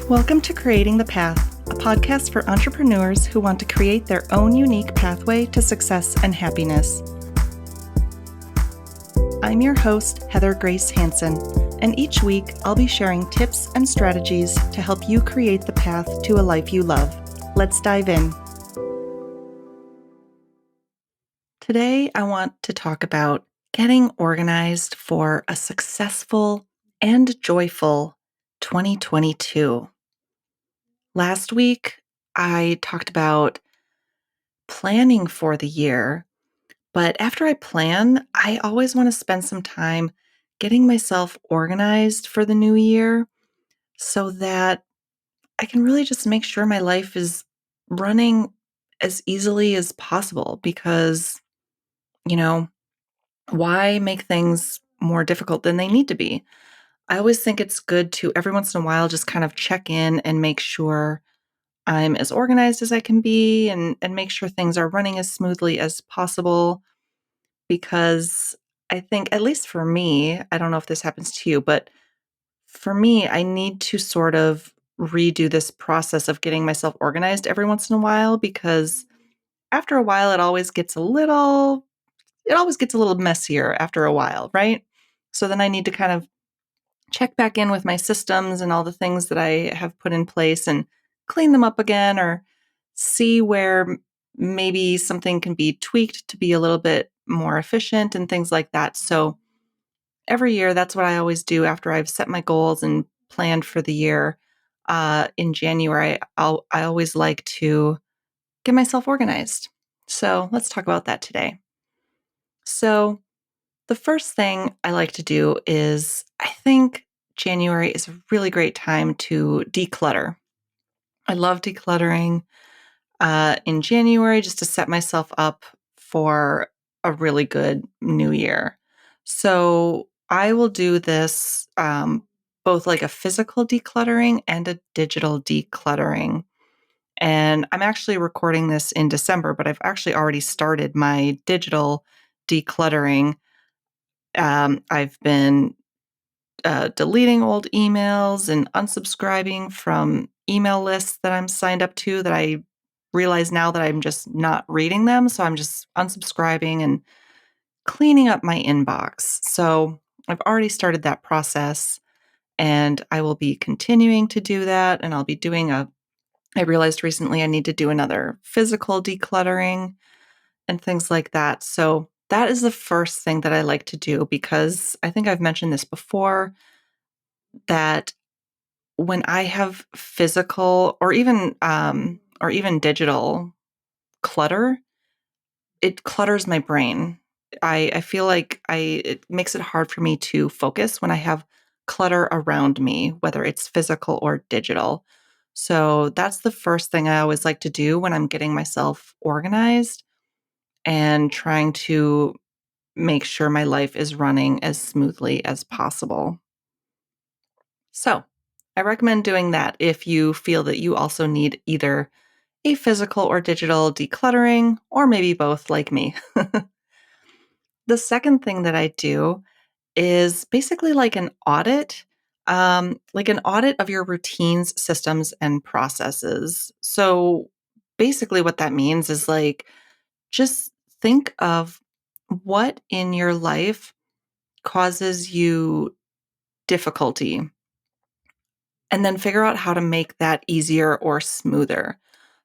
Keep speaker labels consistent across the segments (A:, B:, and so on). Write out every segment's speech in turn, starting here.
A: Welcome to Creating the Path, a podcast for entrepreneurs who want to create their own unique pathway to success and happiness. I'm your host, Heather Grace Hanson, and each week I'll be sharing tips and strategies to help you create the path to a life you love. Let's dive in. Today, I want to talk about getting organized for a successful and joyful 2022. Last week, I talked about planning for the year, but after I plan, I always want to spend some time getting myself organized for the new year so that I can really just make sure my life is running as easily as possible because, you know, why make things more difficult than they need to be? I always think it's good to every once in a while just kind of check in and make sure I'm as organized as I can be and make sure things are running as smoothly as possible because I think, at least for me, I don't know if this happens to you, but for me, I need to sort of redo this process of getting myself organized every once in a while because after a while it always gets a little messier after a while, right? So then I need to kind of check back in with my systems and all the things that I have put in place and clean them up again or see where maybe something can be tweaked to be a little bit more efficient and things like that. So every year, that's what I always do after I've set my goals and planned for the year. In January, I always like to get myself organized. So let's talk about that today. So the first thing I like to do is I think January is a really great time to declutter. I love decluttering in January just to set myself up for a really good new year. So I will do this both like a physical decluttering and a digital decluttering. And I'm actually recording this in December, but I've actually already started my digital decluttering. I've been deleting old emails and unsubscribing from email lists that I'm signed up to that I realize now that I'm just not reading them. So I'm just unsubscribing and cleaning up my inbox. So I've already started that process and I will be continuing to do that. And I realized recently I need to do another physical decluttering and things like that. So that is the first thing that I like to do because I think I've mentioned this before that when I have physical or even digital clutter, it clutters my brain. I feel like it makes it hard for me to focus when I have clutter around me, whether it's physical or digital. So that's the first thing I always like to do when I'm getting myself organized and trying to make sure my life is running as smoothly as possible. So I recommend doing that if you feel that you also need either a physical or digital decluttering, or maybe both like me. The second thing that I do is basically like an audit of your routines, systems, and processes. So basically, what that means is like just think of what in your life causes you difficulty and then figure out how to make that easier or smoother.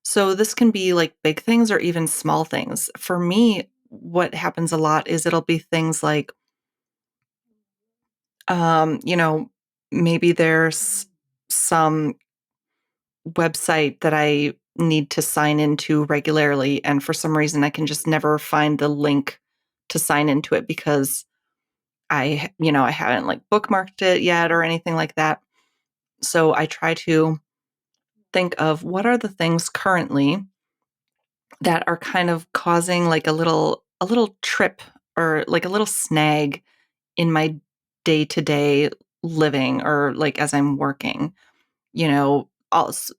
A: So this can be like big things or even small things. For me, what happens a lot is it'll be things like, um, you know, maybe there's some website that I need to sign into regularly, and for some reason I can just never find the link to sign into it because I haven't like bookmarked it yet or anything like that. So I try to think of what are the things currently that are kind of causing like a little trip or like a little snag in my day-to-day living or like as I'm working,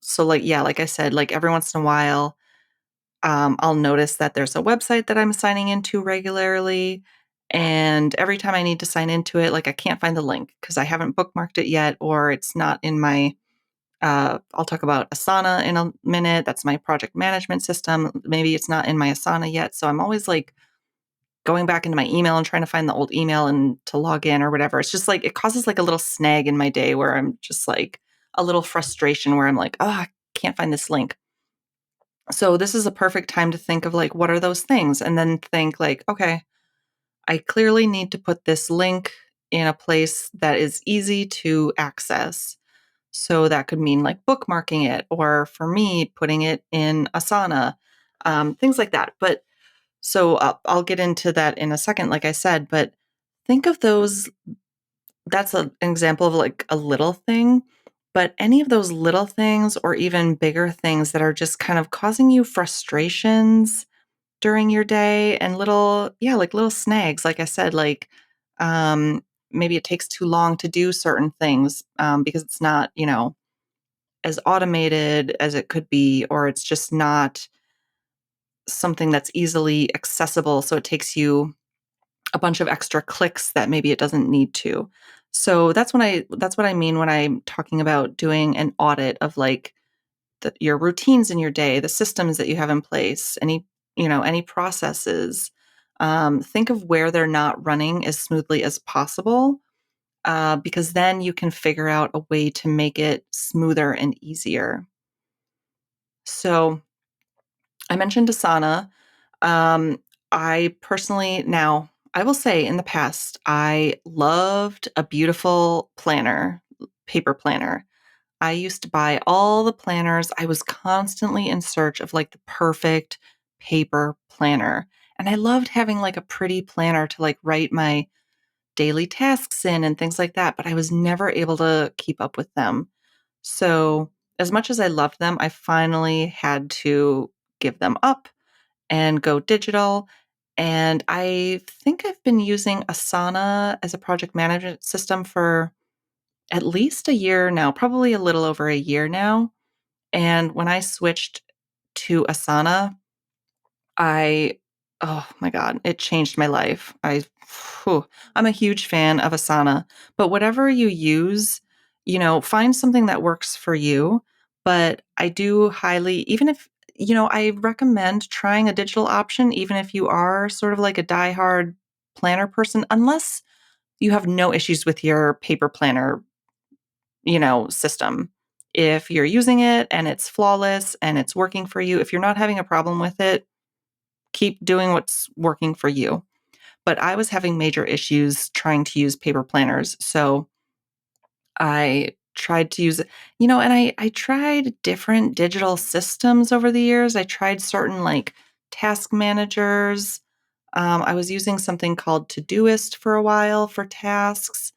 A: so like yeah, like I said, like every once in a while I'll notice that there's a website that I'm signing into regularly, and every time I need to sign into it, like I can't find the link because I haven't bookmarked it yet or it's not in my I'll talk about Asana in a minute. That's my project management system. Maybe it's not in my Asana yet. So I'm always like going back into my email and trying to find the old email and to log in or whatever. It's just like, it causes like a little snag in my day where I'm just like a little frustration where I'm like, oh, I can't find this link. So this is a perfect time to think of like, what are those things? And then think like, okay, I clearly need to put this link in a place that is easy to access. So that could mean like bookmarking it, or for me, putting it in Asana, things like that. But so I'll get into that in a second, like I said, but think of those. That's an example of like a little thing, but any of those little things or even bigger things that are just kind of causing you frustrations during your day and little, yeah, like little snags, like I said, like um, maybe it takes too long to do certain things because it's not, as automated as it could be, or it's just not something that's easily accessible. So it takes you a bunch of extra clicks that maybe it doesn't need to. So that's what I mean when I'm talking about doing an audit of like your routines in your day, the systems that you have in place, any processes. Think of where they're not running as smoothly as possible, because then you can figure out a way to make it smoother and easier. So I mentioned Asana. Um, I personally, now, I will say in the past, I loved a beautiful planner, paper planner. I used to buy all the planners. I was constantly in search of like the perfect paper planner. And I loved having like a pretty planner to like write my daily tasks in and things like that, but I was never able to keep up with them. So, as much as I loved them, I finally had to give them up and go digital. And I think I've been using Asana as a project management system for at least a year now, probably a little over a year now. And when I switched to Asana, I oh my god, it changed my life. I'm a huge fan of Asana, but whatever you use, find something that works for you. But I do highly, even if I recommend trying a digital option, even if you are sort of like a diehard planner person, unless you have no issues with your paper planner, system. If you're using it and it's flawless and it's working for you, if you're not having a problem with it, keep doing what's working for you. But I was having major issues trying to use paper planners. So I tried to use it, and I tried different digital systems over the years. I tried certain like task managers. I was using something called Todoist for a while for tasks.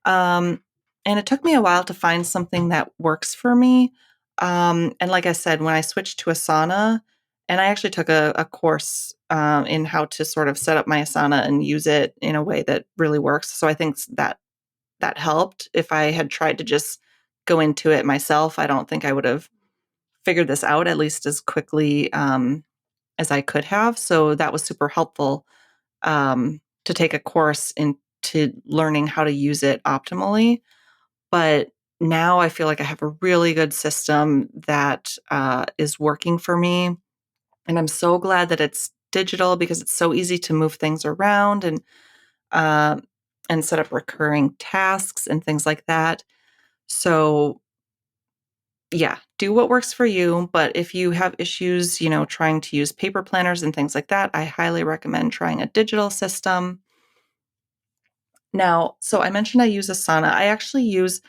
A: Um, and it took me a while to find something that works for me. And like I said, when I switched to Asana, and I actually took a course in how to sort of set up my Asana and use it in a way that really works. So I think that helped. If I had tried to just go into it myself, I don't think I would have figured this out at least as quickly as I could have. So that was super helpful to take a course into learning how to use it optimally. But now I feel like I have a really good system that is working for me. And I'm so glad that it's digital because it's so easy to move things around uh, and set up recurring tasks and things like that. So, yeah, do what works for you. But if you have issues, trying to use paper planners and things like that, I highly recommend trying a digital system. Now, so I mentioned I use Asana. I actually use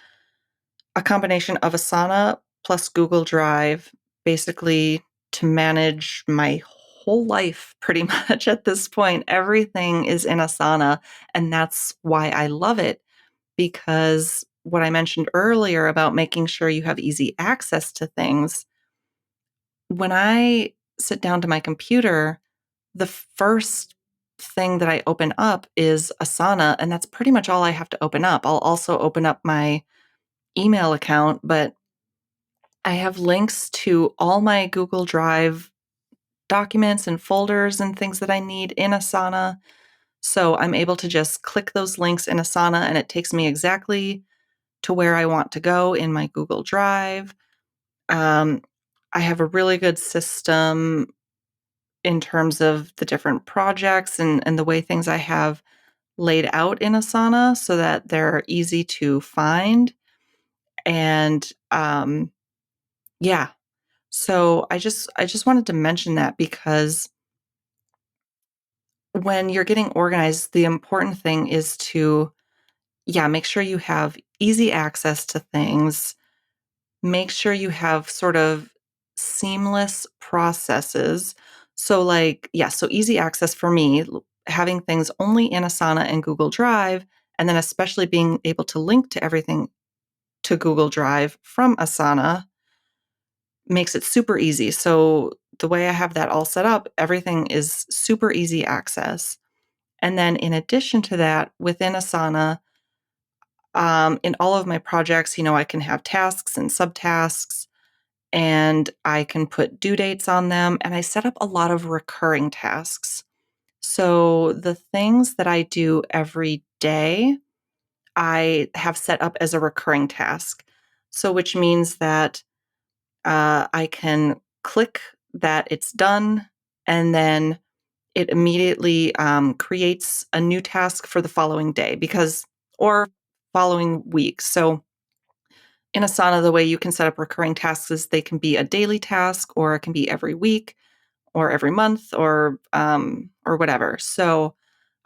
A: a combination of Asana plus Google Drive, basically to manage my whole life pretty much at this point. Everything is in Asana, and that's why I love it, because what I mentioned earlier about making sure you have easy access to things, when I sit down to my computer, the first thing that I open up is Asana, and that's pretty much all I have to open up. I'll also open up my email account, but I have links to all my Google Drive documents and folders and things that I need in Asana. So I'm able to just click those links in Asana and it takes me exactly to where I want to go in my Google Drive. I have a really good system in terms of the different projects and the way things I have laid out in Asana so that they're easy to find. And yeah, so I just wanted to mention that because when you're getting organized, the important thing is to, yeah, make sure you have easy access to things. Make sure you have sort of seamless processes. So, like, yeah, so easy access for me, having things only in Asana and Google Drive, and then especially being able to link to everything to Google Drive from Asana makes it super easy. So, the way I have that all set up, everything is super easy access. And then in addition to that, within Asana, in all of my projects, I can have tasks and subtasks, and I can put due dates on them. And I set up a lot of recurring tasks. So the things that I do every day, I have set up as a recurring task. So, which means that I can click that it's done, and then it immediately creates a new task for the following day or following week. So in Asana, the way you can set up recurring tasks is they can be a daily task, or it can be every week, or every month, or whatever. So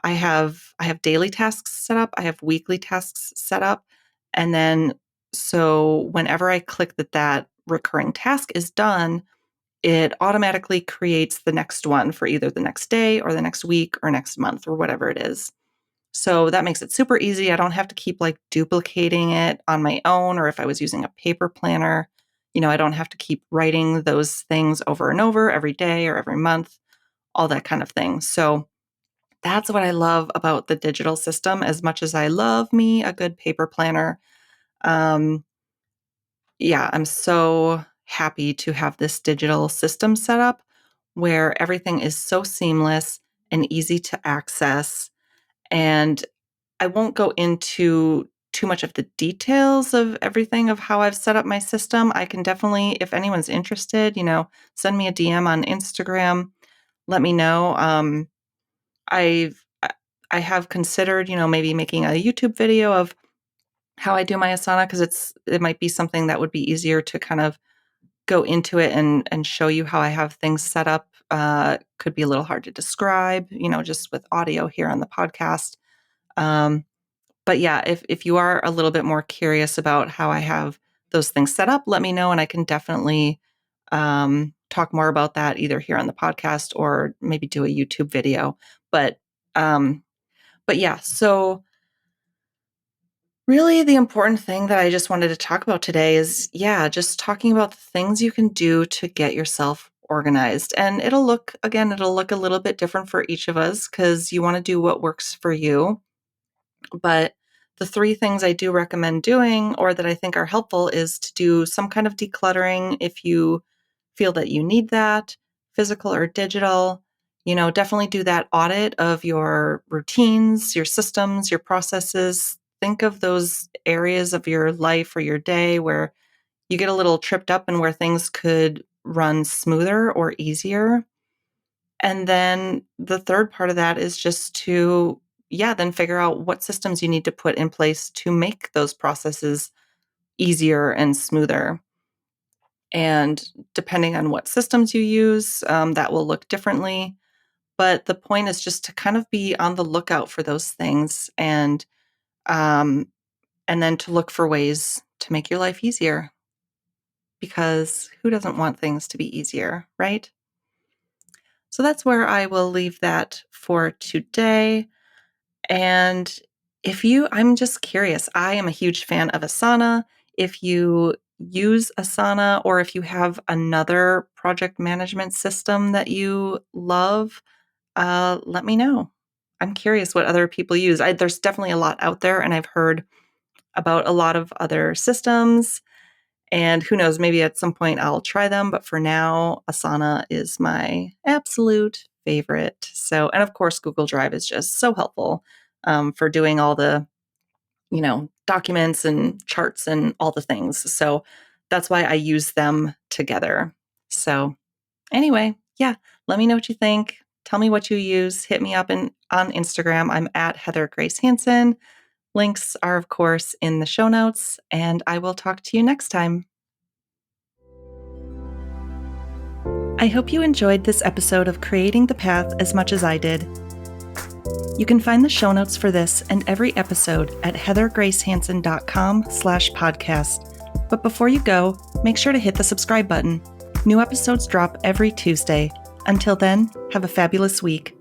A: I have daily tasks set up. I have weekly tasks set up, and then so whenever I click that recurring task is done, it automatically creates the next one for either the next day or the next week or next month or whatever it is. So that makes it super easy. I don't have to keep like duplicating it on my own, or if I was using a paper planner, I don't have to keep writing those things over and over every day or every month, all that kind of thing. So that's what I love about the digital system as much as I love me a good paper planner. Um, yeah, I'm so happy to have this digital system set up where everything is so seamless and easy to access. And I won't go into too much of the details of everything of how I've set up my system. I can definitely, if anyone's interested, send me a DM on Instagram. Let me know. I've I I have considered, maybe making a YouTube video of how I do my Asana because it might be something that would be easier to kind of go into it and show you how I have things set up. Could be a little hard to describe, just with audio here on the podcast. Um, but yeah, if you are a little bit more curious about how I have those things set up, let me know, and I can definitely talk more about that either here on the podcast or maybe do a YouTube video. But um, but yeah, so really the important thing that I just wanted to talk about today is, yeah, just talking about the things you can do to get yourself organized. And it'll look a little bit different for each of us because you want to do what works for you. But the three things I do recommend doing or that I think are helpful is to do some kind of decluttering if you feel that you need that, physical or digital. Definitely do that audit of your routines, your systems, your processes. Think of those areas of your life or your day where you get a little tripped up and where things could run smoother or easier. And then the third part of that is just to, yeah, then figure out what systems you need to put in place to make those processes easier and smoother. And depending on what systems you use, that will look differently. But the point is just to kind of be on the lookout for those things um, and then to look for ways to make your life easier because who doesn't want things to be easier, right? So that's where I will leave that for today. And I'm just curious, I am a huge fan of Asana. If you use Asana or if you have another project management system that you love, let me know. I'm curious what other people use. There's definitely a lot out there, and I've heard about a lot of other systems. And who knows, maybe at some point I'll try them. But for now, Asana is my absolute favorite. So, and of course, Google Drive is just so helpful for doing all the documents and charts and all the things. So that's why I use them together. So anyway, yeah, let me know what you think. Tell me what you use. Hit me up on Instagram. I'm at Heather Grace Hanson. Links are, of course, in the show notes, and I will talk to you next time. I hope you enjoyed this episode of Creating the Path as much as I did. You can find the show notes for this and every episode at heathergracehanson.com/podcast. But before you go, make sure to hit the subscribe button. New episodes drop every Tuesday. Until then, have a fabulous week.